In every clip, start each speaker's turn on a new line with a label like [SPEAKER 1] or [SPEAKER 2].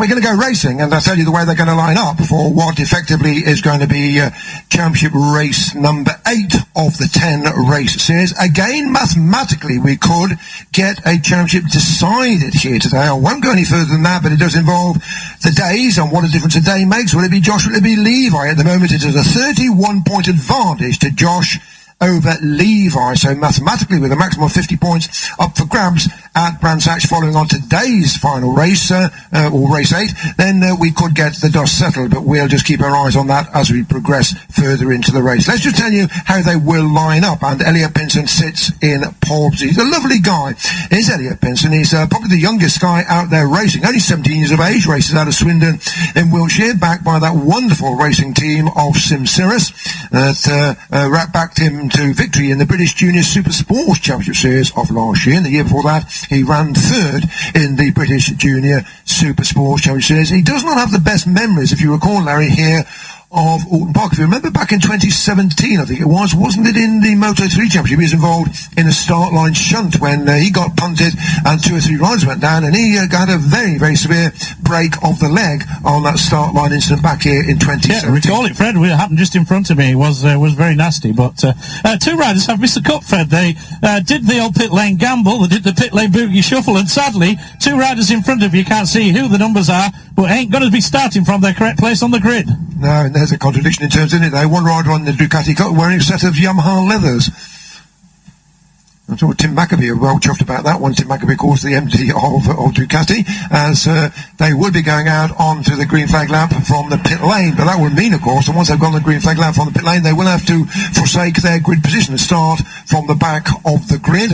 [SPEAKER 1] we're going to go racing, and I'll tell you the way they're going to line up for what effectively is going to be championship race number 8 of the 10 race series. Again, mathematically, we could get a championship decided here today. I won't go any further than that, but it does involve the days and what a difference a day makes. Will it be Josh? Will it be Levi? At the moment, it is a 31-point advantage to Josh over Levi. So mathematically, with a maximum of 50 points up for grabs at Brands Hatch following on today's final race, or race 8, then we could get the dust settled, but we'll just keep our eyes on that as we progress further into the race. Let's just tell you how they will line up, and Elliott PINSON sits in pole position. He's a lovely guy, is Elliott PINSON. He's probably the youngest guy out there racing, only 17 years of age, races out of Swindon in Wiltshire, backed by that wonderful racing team of Simsirus that backed him to victory in the British Junior Super Sports Championship Series of last year. And the year before that, he ran 3rd in the British Junior Super Sports Championship Series. He does not have the best memories, if you recall, Larry, here of Oulton Park. If you remember back in 2017, I think it was, wasn't it, in the Moto3 Championship? He was involved in a start line shunt when he got punted and 2 or 3 riders went down, and he had a very, very severe break of the leg on that start line incident back here in 2017.
[SPEAKER 2] Yeah, recall it, Fred. It happened just in front of me. It was very nasty. But 2 riders have missed the cut, Fred. They did the old pit lane gamble. They did the pit lane boogie shuffle, and sadly, 2 riders in front of you can't see who the numbers are, but ain't going to be starting from their correct place on the grid.
[SPEAKER 1] No, and there's a contradiction in terms, isn't it? One rider on the Ducati Cup wearing a set of Yamaha leathers. I'm sure Tim Maccabee are well chuffed about that one. Tim Maccabee, of course, the MD of Ducati, as they would be going out onto the green flag lap from the pit lane. But that would mean, of course, that once they've gone the green flag lap from the pit lane, they will have to forsake their grid position and start from the back of the grid.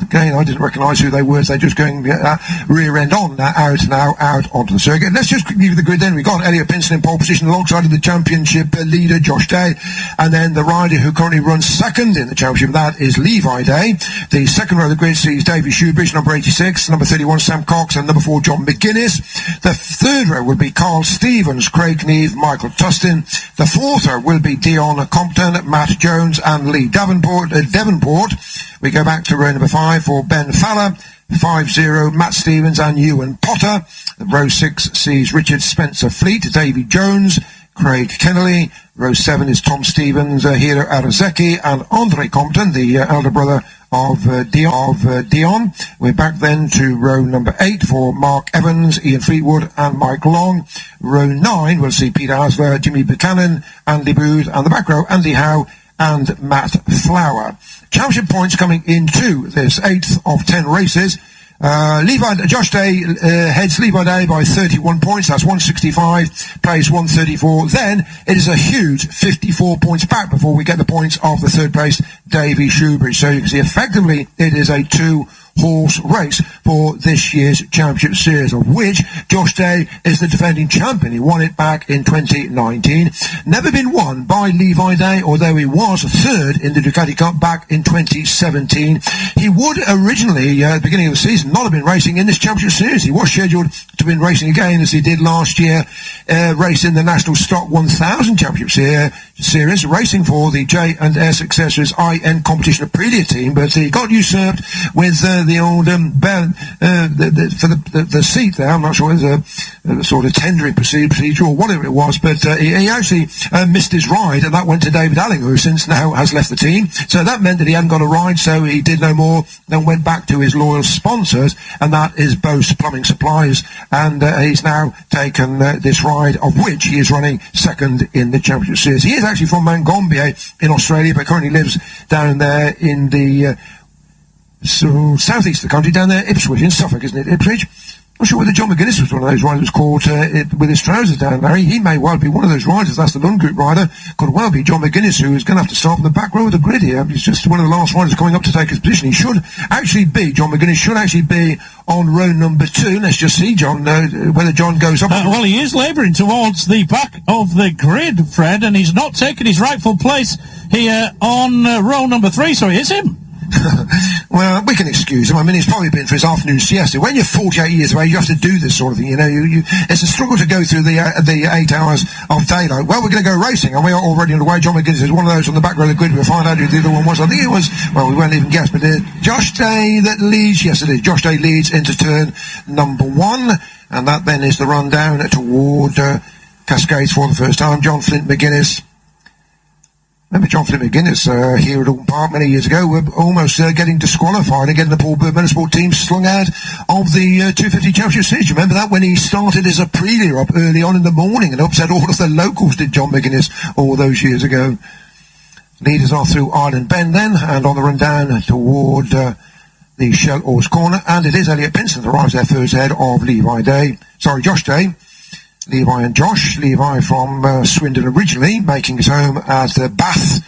[SPEAKER 1] Again, I didn't recognise who they were, so they're just going rear end on out onto the circuit. Let's just give you the grid then. We've got Elliott PINSON in pole position alongside of the championship leader, Josh Day. And then the rider who currently runs 2nd in the championship, that is Levi Day. The 2nd row of the grid sees Davy SHOUBRIDGE, number 86, number 31, Sam Cox, and number 4, John McGuinness. The 3rd row will be Carl Stevens, Craig Neve, Michael Tustin. The 4th row will be Dijon COMPTON, Matt Jones, and Lee Devonport. We go back to row number 5 for Ben Falla, 5-0, Matt Stevens and Ewan Potter. Row 6 sees Richard Spencer Fleet, Davy Jones, Craig Kennelly. Row 7 is Tom Stevens, Hiro ARAZEKI, and Andre Compton, the elder brother of Dion. We're back then to row number 8 for Mark Evans, Ian Fleetwood, and Mike Long. Row 9 will see Peter Hasler, Jimmy Buchanan, Andy Booth, and the back row, Andy Howe and Matt Flower. Championship points coming into this 8th of 10 races. Josh Day heads Levi Day by 31 points. That's 165, plays 134. Then it is a huge 54 points back before we get the points of the 3rd place, Davy SHOUBRIDGE. So you can see effectively it is a 2-horse race for this year's championship series, of which Josh Day is the defending champion. He won it back in 2019. Never been won by Levi Day, although he was 3rd in the Ducati Cup back in 2017. He would originally, at the beginning of the season, not have been racing in this championship series. He was scheduled to be racing again, as he did last year, race in the National Stock 1000 Championship Series, racing for the J&S Accessories IN Competition Aprilia team, but he got usurped with the old for the seat there. I'm not sure it was a sort of tendering procedure or whatever it was, but he actually missed his ride, and that went to David Alling, who since now has left the team. So that meant that he hadn't got a ride, so he did no more than went back to his loyal sponsors, and that is Bose Plumbing Supplies, and he's now taken this ride, of which he is running 2nd in the Championship Series. He is actually from Mount Gambier in Australia, but currently lives down there in the southeast of the country, down there, Ipswich, in Suffolk, isn't it, Ipswich? I'm not sure whether John McGuinness was one of those riders who was caught with his trousers down, Larry. He may well be one of those riders. That's the Lund Group rider. Could well be John McGuinness, who is going to have to start from the back row of the grid here. He's just one of the last riders coming up to take his position. He should actually be, John McGuinness should actually be on row number 2. Let's just see, John, whether John goes up.
[SPEAKER 2] Well, he is labouring towards the back of the grid, Fred, and he's not taken his rightful place here on row number 3, so it is him.
[SPEAKER 1] Well, we can excuse him. I mean, he's probably been for his afternoon siesta. When you're 48 years of age, you have to do this sort of thing. You know, it's a struggle to go through the 8 hours of daylight. Well, we're going to go racing, and we are already underway. John McGuinness is one of those on the back row of the grid. We'll find out who the other one was. I think it was, well, we won't even guess, but Josh Day that leads. Yes, it is. Josh Day leads into turn number 1, and that then is the run down toward Cascades for the first time. John Flint McGuinness. Remember John Flint McGuinness here at Oulton Park many years ago, were almost getting disqualified and getting the Paul Bird Motorsport team slung out of the 250 Championship Series. Remember that when he started as a Aprilia up early on in the morning and upset all of the locals, did John McGuinness all those years ago. Leaders are through Island Bend then, and on the run down toward the Shell Oars Corner, and it is Elliott PINSON that arrives there first ahead of Josh Day. Levi and Josh. Levi from Swindon originally, making his home at Bath,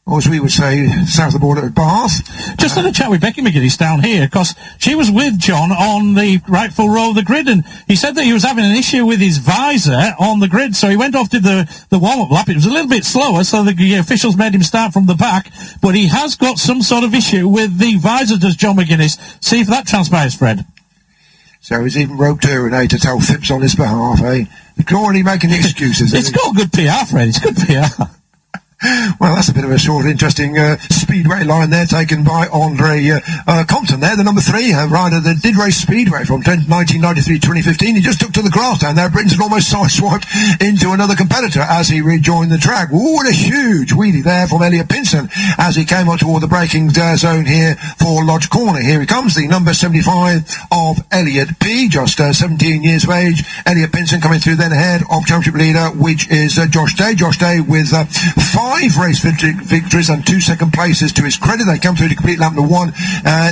[SPEAKER 1] or as we would say, south of the border at Bath.
[SPEAKER 2] Just had a chat with Becky McGuinness down here, because she was with John on the rightful row of the grid, and he said that he was having an issue with his visor on the grid, so he went off to the warm-up lap. It was a little bit slower, so the officials made him start from the back, but he has got some sort of issue with the visor, does John McGuinness. See if that transpires, Fred.
[SPEAKER 1] So he's even roped her and to tell Phipps on his behalf, eh? They're already making excuses.
[SPEAKER 2] It's got good PR, Fred. It's good PR.
[SPEAKER 1] Well, that's a bit of a sort of interesting speedway line there, taken by Andre Compton there, the number 3 rider that did race speedway from 1993 to 2015. He just took to the grass down there. Britton almost sideswiped into another competitor as he rejoined the track. Ooh, what a huge wheelie there from Elliott PINSON as he came up toward the braking zone here for Lodge Corner. Here he comes, the number 75 of Elliott P, just 17 years of age. Elliott PINSON coming through then ahead of championship leader, which is Josh Day. Josh Day with 5 race victories and 2 second places to his credit. They come through to complete lap number 1.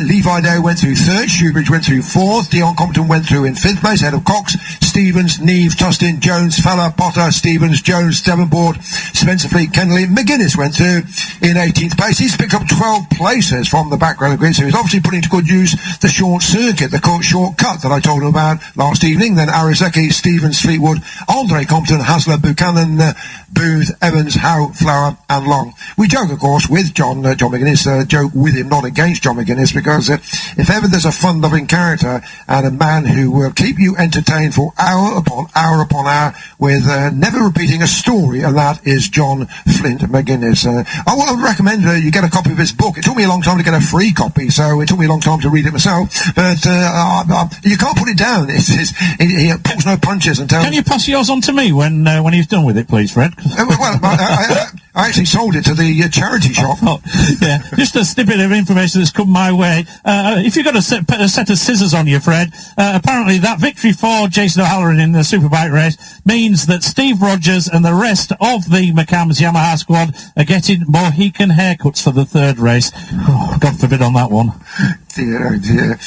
[SPEAKER 1] Levi Day went through 3rd, SHOUBRIDGE went through 4th, Dijon COMPTON went through in 5th place, ahead of Cox, Stevens, Neve, Tustin, Jones, FALLA, Potter, Stevens, Jones, Devonport, Spencer Fleet, Kennelly. McGuinness went through in 18th place. He's picked up 12 places from the back row of the grid, so he's obviously putting to good use the short circuit, the shortcut that I told him about last evening. Then ARAZEKI, Stevens, Fleetwood, Andre Compton, HASLER, Buchanan, Booth, Evans, Howe, Flower and Long. We joke, of course, with John McGuinness, joke with him, not against John McGuinness, because if ever there's a fun-loving character and a man who will keep you entertained for hour upon hour upon hour with never repeating a story, and that is John Flint McGuinness. I would recommend you get a copy of his book. It took me a long time to get a free copy, so it took me a long time to read it myself, but you can't put it down. He pulls no punches and tells...
[SPEAKER 2] Can you pass yours on to me when he's done with it, please, Fred?
[SPEAKER 1] I actually sold it to the charity shop.
[SPEAKER 2] Oh, yeah, just a snippet of information that's come my way. If you've got a set of scissors on you, Fred, apparently that victory for Jason O'Halloran in the Superbike race means that Steve Rogers and the rest of the McCann's Yamaha squad are getting Mohican haircuts for the 3rd race. Oh, God forbid on that one.
[SPEAKER 1] Dear, oh dear.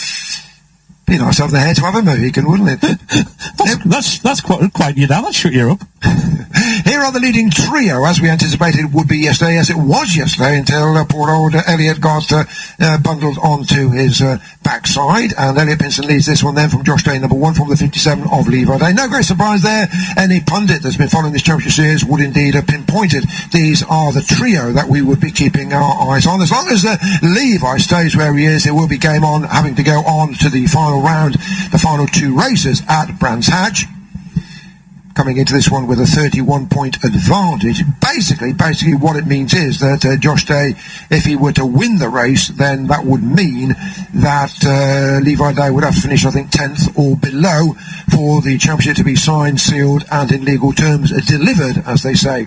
[SPEAKER 1] Be nice to have the hair to have a Mohican, wouldn't it?
[SPEAKER 2] that's quite you down. That shut you up.
[SPEAKER 1] Here are the leading trio, as we anticipated would be yesterday, as it was yesterday, until poor old Elliott got bundled onto his backside, and Elliott PINSON leads this one then from Josh Day, number 1, from the 57 of Levi Day. No great surprise there. Any pundit that's been following this championship series would indeed have pinpointed these are the trio that we would be keeping our eyes on. As long as Levi stays where he is, there will be game on, having to go on to the final round, the final 2 races at Brands Hatch. Coming into this one with a 31-point advantage. Basically what it means is that Josh Day, if he were to win the race, then that would mean that Levi Day would have to finish, I think, 10th or below for the championship to be signed, sealed, and in legal terms delivered, as they say.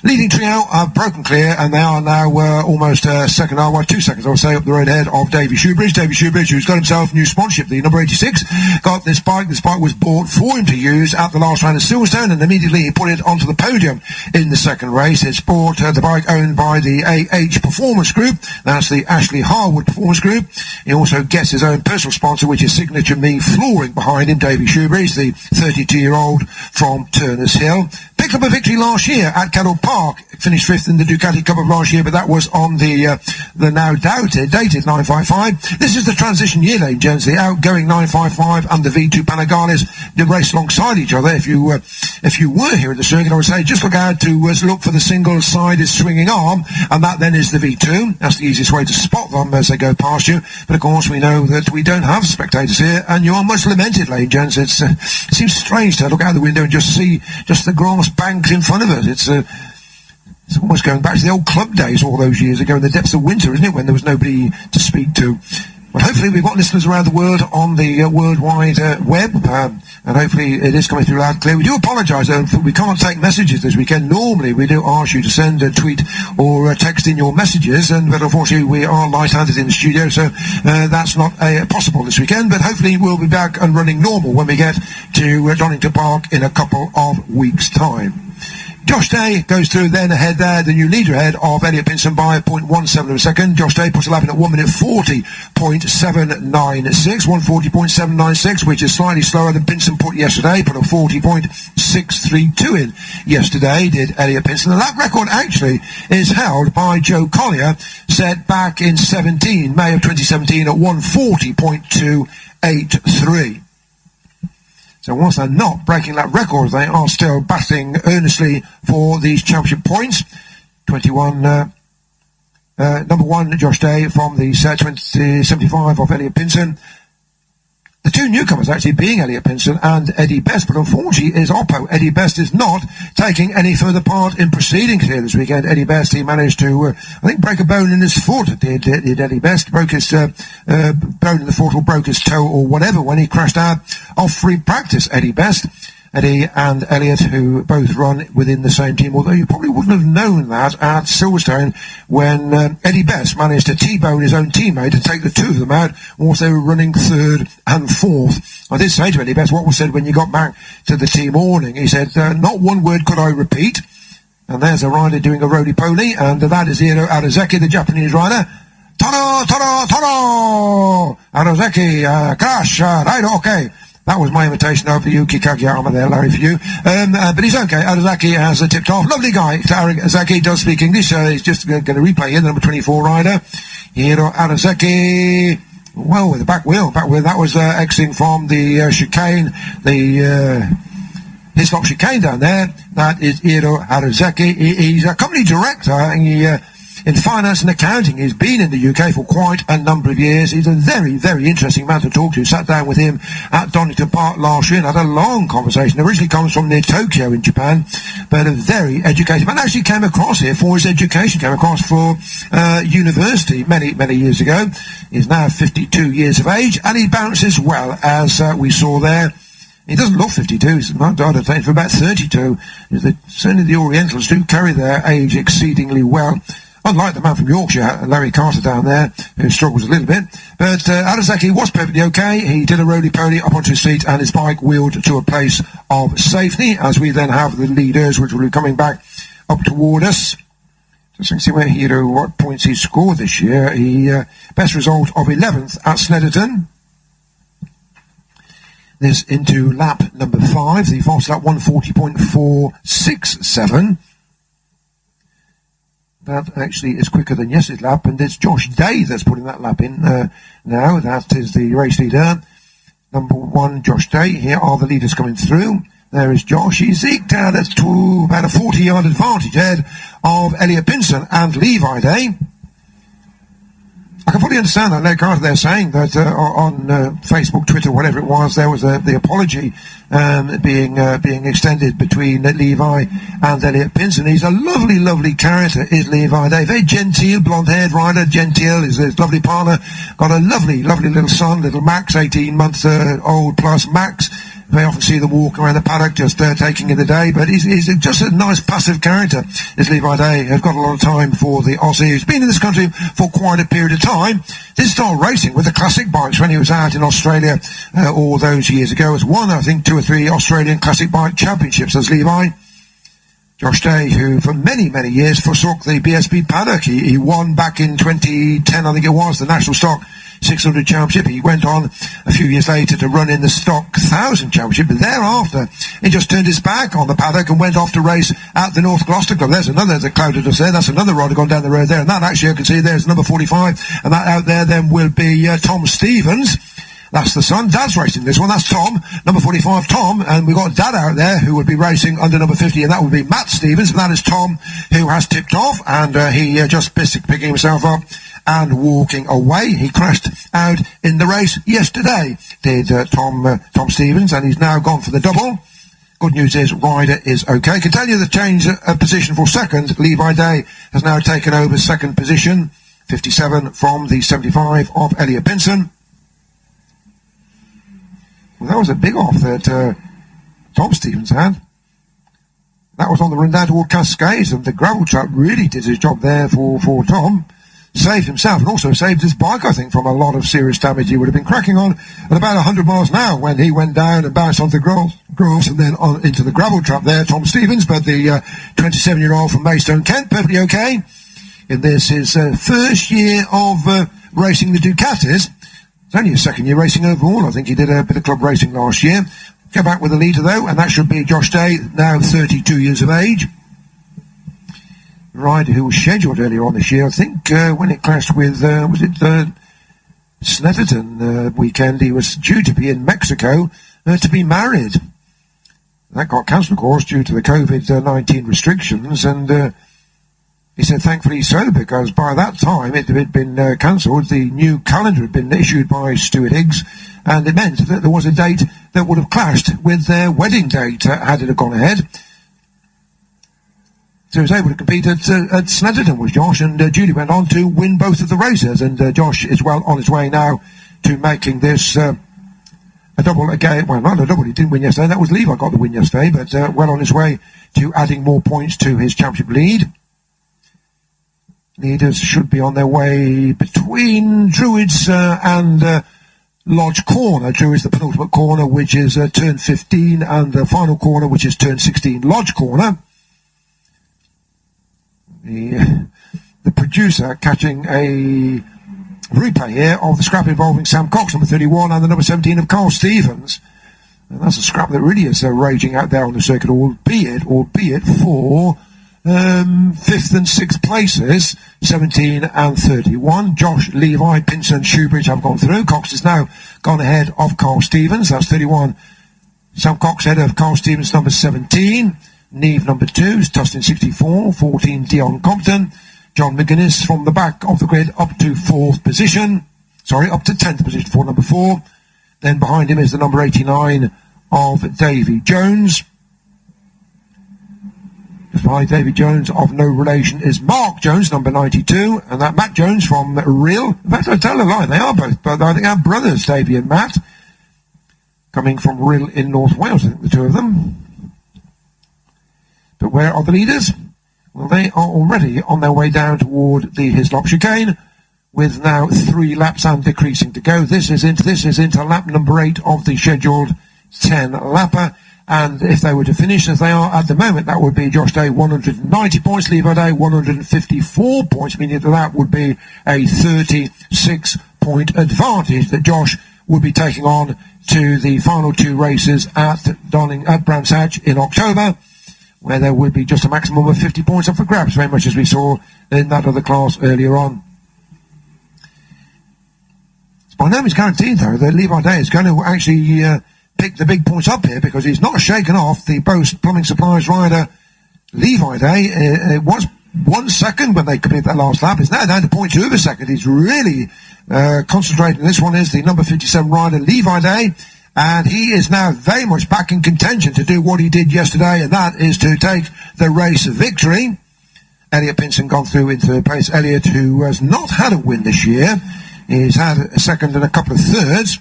[SPEAKER 1] Leading trio have broken clear, and they are now almost 2 seconds, I would say, up the road ahead of Davy SHOUBRIDGE. Davy SHOUBRIDGE, who's got himself new sponsorship, the number 86, got this bike. This bike was bought for him to use at the last round of Silverstone, and immediately he put it onto the podium in the 2nd race. It's bought the bike owned by the AH Performance Group. That's the Ashley Harwood Performance Group. He also gets his own personal sponsor, which is Signature Me Flooring behind him. Davy SHOUBRIDGE, the 32-year-old from Turners Hill. Picked up a victory last year at Oulton Park. Finished 5th in the Ducati Cup of last year, but that was on the now dated 955. This is the transition year, ladies and gents. The outgoing 955 and the V2 Panigales did race alongside each other. If you if you were here at the circuit, I would say just look out to look for the single-sided swinging arm, and that then is the V2. That's the easiest way to spot them as they go past you. But of course, we know that we don't have spectators here, and you are much lamented, ladies and gents. It seems strange to look out the window and just see just the grass banks in front of us. It's almost going back to the old club days all those years ago in the depths of winter, isn't it, when there was nobody to speak to. But hopefully we've got listeners around the world on the World Wide Web, and hopefully it is coming through loud and clear. We do apologise, though, that we can't take messages this weekend. Normally we do ask you to send a tweet or text in your messages, but unfortunately we are light-handed in the studio, so that's not possible this weekend. But hopefully we'll be back and running normal when we get to Donington Park in a couple of weeks' time. Josh Day goes through then ahead there, the new leader ahead of Elliott PINSON by 0.17 of a second. Josh Day puts a lap in at 1 minute 40.796, 140.796, which is slightly slower than PINSON put yesterday, put a 40.632 in yesterday, did Elliott PINSON. The lap record actually is held by Joe Collier, set back in May of 2017 at 140.283. So whilst they're not breaking that record, they are still battling earnestly for these championship points. 21, number 1, Josh Day from the 2075 of Elliott PINSON. The two newcomers actually being Elliott PINSON and Eddie Best, but unfortunately is Oppo. Eddie Best is not taking any further part in proceedings here this weekend. Eddie Best, he managed to, I think, break a bone in his foot, did Eddie Best. Broke his bone in the foot or broke his toe or whatever when he crashed out of free practice, Eddie Best. Eddie and Elliott, who both run within the same team, although you probably wouldn't have known that at Silverstone when Eddie Best managed to T-bone his own teammate and take the two of them out whilst they were running third and fourth. I did say to Eddie Best what was said when you got back to the team morning. He said, not one word could I repeat. And there's a rider doing a roly-poly, and that is Hiro ARAZEKI, the Japanese rider. Toro! ARAZEKI, crash, right, okay. That was my imitation of the Yuki Kageyama there, Larry, for you. But he's okay. ARAZEKI has tipped off. Lovely guy. ARAZEKI does speak English. He's just going to replay here, the number 24 rider. Hiro ARAZEKI. Well, with the back wheel. That was exiting from the chicane, the Hislop chicane down there. That is Hiro ARAZEKI. He's a company director. In finance and accounting. He's been in the UK for quite a number of years. He's a very, very interesting man to talk to. Sat down with him at Donington Park last year and had a long conversation. Originally comes from near Tokyo in Japan, but a very educated man. Actually came across here for his education, came across for university many, many years ago. He's now 52 years of age, and he bounces well, as we saw there. He doesn't look 52, he's for about 32. Certainly the Orientals do carry their age exceedingly well. Unlike the man from Yorkshire, Larry Carter down there, who struggles a little bit. But ARAZEKI was perfectly okay. He did a roly-poly up onto his seat and his bike wheeled to a place of safety, as we then have the leaders, which will be coming back up toward us. Just to see where Hiro, what points he scored this year. He best result of 11th at Snetterton. This into lap number 5, the fastest lap 140.467. That actually is quicker than yesterday's lap, and it's Josh Day that's putting that lap in now. That is the race leader. Number 1, Josh Day. Here are the leaders coming through. There is Josh. He's eked out to about a 40-yard advantage ahead of Elliott PINSON and Levi Day. I can fully understand that. Larry Carter, they're saying that on Facebook, Twitter, whatever it was, there was the apology being extended between Levi and Elliott PINSON. He's a lovely, lovely character, is Levi. They're very genteel, blonde-haired rider. Genteel is his lovely partner. Got a lovely, lovely little son, little Max, 18 months old plus Max. They often see them walk around the paddock just taking in the day, but he's just a nice passive character, is Levi Day. Has got a lot of time for the Aussie. He's been in this country for quite a period of time. Did start racing with the classic bikes when he was out in Australia all those years ago. Has won, I think, 2 or 3 Australian classic bike championships as Levi. Josh Day, who for many, many years forsook the BSB paddock. He won back in 2010, I think it was, the National Stock 600 Championship. He went on a few years later to run in the Stock 1000 Championship, but thereafter he just turned his back on the paddock and went off to race at the North Gloucester Club. There's another that clouded us there. That's another rider gone down the road there, and that actually I can see there's number 45, and that out there then will be Tom Stevens. That's the son. Dad's racing this one. That's Tom, number 45, Tom. And we've got Dad out there who would be racing under number 50, and that would be Matt Stevens. And that is Tom, who has tipped off, and he just picking himself up and walking away. He crashed out in the race yesterday, did Tom Stevens, and he's now gone for the double. Good news is Ryder is okay. Can tell you the change of position for second. Levi Day has now taken over second position, 57 from the 75 of Elliott PINSON. Well, that was a big off that Tom Stevens had. That was on the run down toward Cascades, and the gravel trap really did his job there for Tom. Saved himself and also saved his bike, I think, from a lot of serious damage. He would have been cracking on at about 100 miles an hour when he went down and bounced onto the grass and then on into the gravel trap there, Tom Stevens. But the 27-year-old from Maidstone, Kent, perfectly okay. In this, his first year of racing the Ducatis. It's only his second year racing overall. I think he did a bit of club racing last year. Go back with the leader, though, and that should be Josh Day, now 32 years of age. Rider who was scheduled earlier on this year, I think, when it clashed with, was it Snetterton weekend, he was due to be in Mexico to be married. That got cancelled, of course, due to the COVID-19 restrictions, and he said thankfully so, because by that time it had been cancelled. The new calendar had been issued by Stuart Higgs, and it meant that there was a date that would have clashed with their wedding date had it have gone ahead. So he was able to compete at Snetterton, was Josh, and Julie went on to win both of the races, and Josh is well on his way now to making this a double again. Well, not a double, he didn't win yesterday, that was Levi got the win yesterday, but well on his way to adding more points to his championship lead. Leaders should be on their way between Druids and Lodge Corner. Druids the penultimate corner, which is turn 15, and the final corner, which is turn 16, Lodge Corner. The producer catching a replay here of the scrap involving Sam Cox, number 31, and the number 17 of Carl Stevens. And that's a scrap that really is raging out there on the circuit, albeit for 5th and 6th places, 17 and 31. Josh, Levi, Pinson, Shoebridge have gone through. Cox has now gone ahead of Carl Stevens. That's 31. Sam Cox ahead of Carl Stevens, number 17. Neve number 2, TUSTIN 64, 14 Dijon COMPTON. John McGUINNESS from the back of the grid up to 4th position. Sorry, up to 10th position for number 4. Then behind him is the number 89 of Davy Jones. Just behind Davy Jones, of no relation, is Mark Jones, number 92. And that Matt Jones from Real. In fact, I tell a lie, they are both, but I think they're brothers, Davy and Matt. Coming from Real in North Wales, I think the two of them. But where are the leaders? Well, they are already on their way down toward the Hislop chicane, with now 3 laps and decreasing to go. This is into lap number 8 of the scheduled 10 lapper. And if they were to finish as they are at the moment, that would be Josh Day 190 points, Levi Day 154 points, meaning that would be a 36-point advantage that Josh would be taking on to the final 2 races at Brands Hatch in October, where there would be just a maximum of 50 points up for grabs, very much as we saw in that other class earlier on. It's by no means guaranteed, though, that Levi Day is going to actually pick the big points up here, because he's not shaken off the Post Plumbing Supplies rider Levi Day. It was 1 second when they completed that last lap. It's now down to 0.2 of a second. He's really concentrating. This one is the number 57 rider Levi Day. And he is now very much back in contention to do what he did yesterday, and that is to take the race victory. Elliott PINSON gone through in 3rd place. Elliott, who has not had a win this year, he's had a 2nd and a couple of 3rds.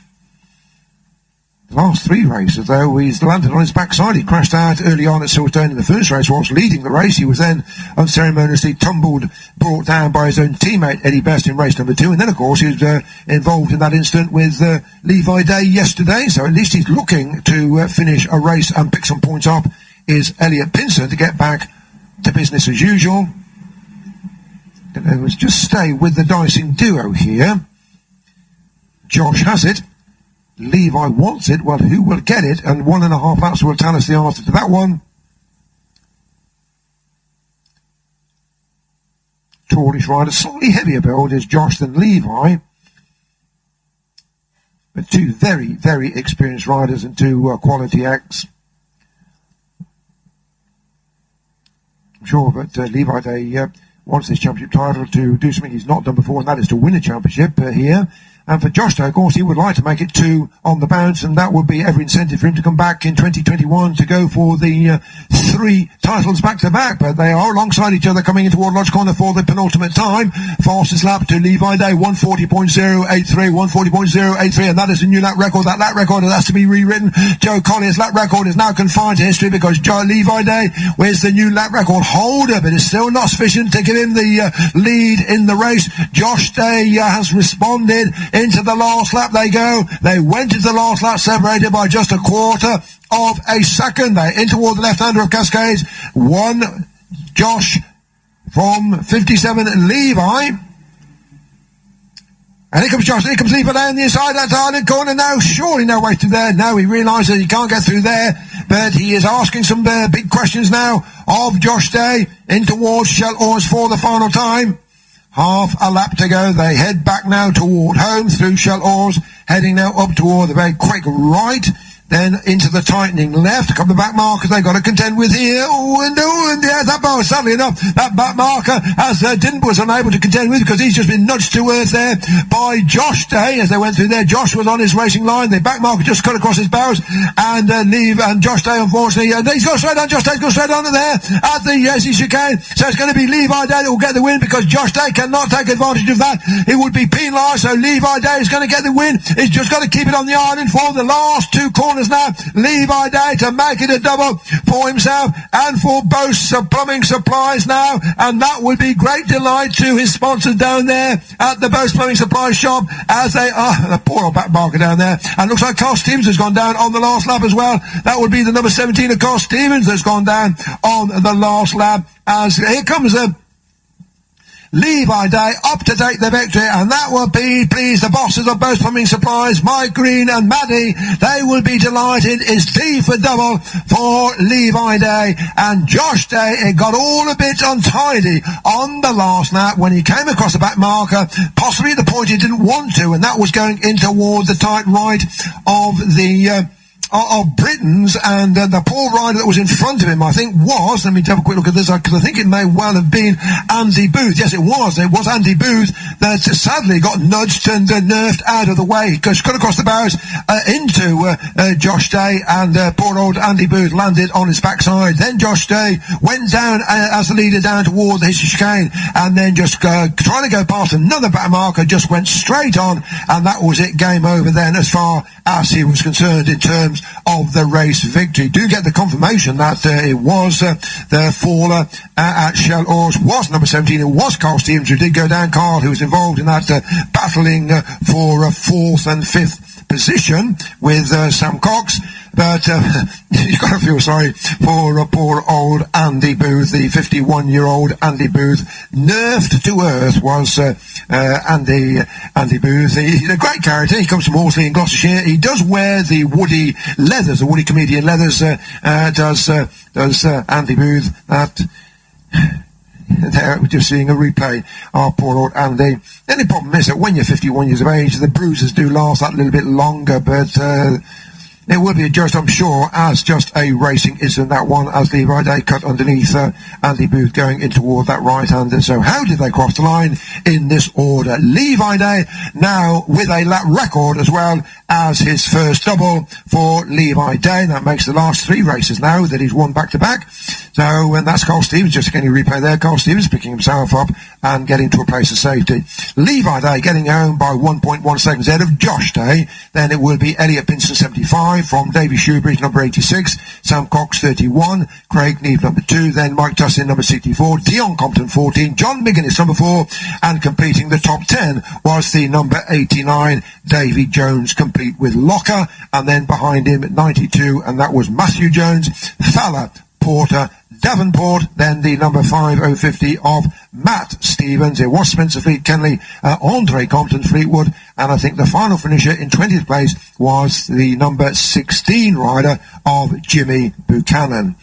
[SPEAKER 1] The last 3 races, though, he's landed on his backside. He crashed out early on at Silverstone in the first race whilst leading the race. He was then unceremoniously brought down by his own teammate Eddie Best in race number 2. And then, of course, he was involved in that incident with Levi Day yesterday. So at least he's looking to finish a race and pick some points up, is Elliott PINSON, to get back to business as usual. Let's just stay with the dicing duo here. Josh has it. Levi wants it. Well, who will get it? And 1.5 laps will tell us the answer to that one. Tallish rider, slightly heavier build is Josh than Levi. But two very, very experienced riders and two quality acts. I'm sure that Levi Day wants this championship title to do something he's not done before, and that is to win a championship here. And for Josh Day, of course, he would like to make it 2 on the bounce, and that would be every incentive for him to come back in 2021 to go for the 3 titles back-to-back. But they are alongside each other coming into Ward Lodge Corner for the penultimate time. Fastest lap to Levi Day, 140.083, 140.083, and that is a new lap record. That lap record has to be rewritten. Joe Collier's lap record is now confined to history because Levi Day was the new lap record holder, but it's still not sufficient to give him the lead in the race. Josh Day has responded. Into the last lap they go. They went into the last lap separated by just a quarter of a second. They in toward the left-hander of Cascades. One Josh from 57 Levi. And here comes Josh, here comes Levi down the inside, that island corner now, surely no way through there. Now he realises he can't get through there, but he is asking some big questions now of Josh Day in towards Shell Oars for the final time. Half a lap to go. They head back now toward home through Shell Oars, heading now up toward the very quick right, then into the tightening left. A couple of back markers they've got to contend with here. And yeah, that bar, sadly enough, that back marker as was unable to contend with because he's just been nudged to earth there by Josh Day as they went through there. Josh was on his racing line. The back marker just cut across his bows, and Josh Day, unfortunately, he's got straight on. Josh Day's got straight on there at the chicane. So it's going to be Levi Day that will get the win because Josh Day cannot take advantage of that. It would be penalised, so Levi Day is going to get the win. He's just got to keep it on the island for the last 2 corners now. Levi Day to make it a double for himself and for both plumbing supplies now, and that would be great delight to his sponsors down there at the Bose Plumbing Supplies shop as they are the poor old back marker down there. And looks like Carl Stevens has gone down on the last lap as well. That would be the number 17 of Carl Stevens that's gone down on the last lap as here comes Levi Day up to take the victory, and that will be, please, the bosses of Bose Plumbing Supplies, Mike Green and Maddie. They will be delighted. It's D for double for Levi Day, and Josh Day, it got all a bit untidy on the last lap when he came across the back marker, possibly at the point he didn't want to, and that was going in toward the tight right of the of Britain's, and the poor rider that was in front of him, I think, was, let me have a quick look at this, because I think it may well have been Andy Booth. Yes, it was Andy Booth that sadly got nudged and nerfed out of the way, because cut across the bows into Josh Day, and poor old Andy Booth landed on his backside. Then Josh Day went down as the leader down toward his chicane, and then just trying to go past another back marker, just went straight on, and that was it, game over then as far as he was concerned in terms of the race victory. Do get the confirmation that it was the faller at Shell Oars was number 17. It was Carl Stevens who did go down. Carl, who was involved in that battling for 4th and 5th position with Sam Cox. But you've got to feel sorry for poor old Andy Booth, the 51-year-old Andy Booth. Nerfed to earth was Andy Booth. He's a great character. He comes from Horsley in Gloucestershire. He does wear the Woody leathers, the Woody comedian leathers, does Andy Booth. That there, we're just seeing a replay of poor old Andy. The only problem is that when you're 51 years of age, the bruises do last that little bit longer, but it will be just, I'm sure, as just a racing incident, that one, as Levi Day cut underneath Andy Booth going in toward that right-hander. So how did they cross the line in this order? Levi Day now with a lap record as well as his first double for Levi Day. That makes the last 3 races now that he's won back-to-back. So, and that's Carl Stevens, just getting a replay there. Carl Stevens picking himself up and getting to a place of safety. Levi Day getting home by 1.1 seconds ahead of Josh Day. Then it will be Elliott PINSON 75 from Davy Shoebridge number 86, Sam Cox 31, Craig Neve number 2, then Mike Tustin number 64, Dijon COMPTON 14, John McGUINNESS number 4, and completing the top 10 was the number 89, Davy Jones, complete with Locker, and then behind him at 92, and that was Matthew Jones, Falla, Porter, Devonport, then the number 5050 of Matt Stevens. It was Spencer Fleet, Kennelly, Andre Compton, Fleetwood, and I think the final finisher in 20th place was the number 16 rider of Jimmy Buchanan.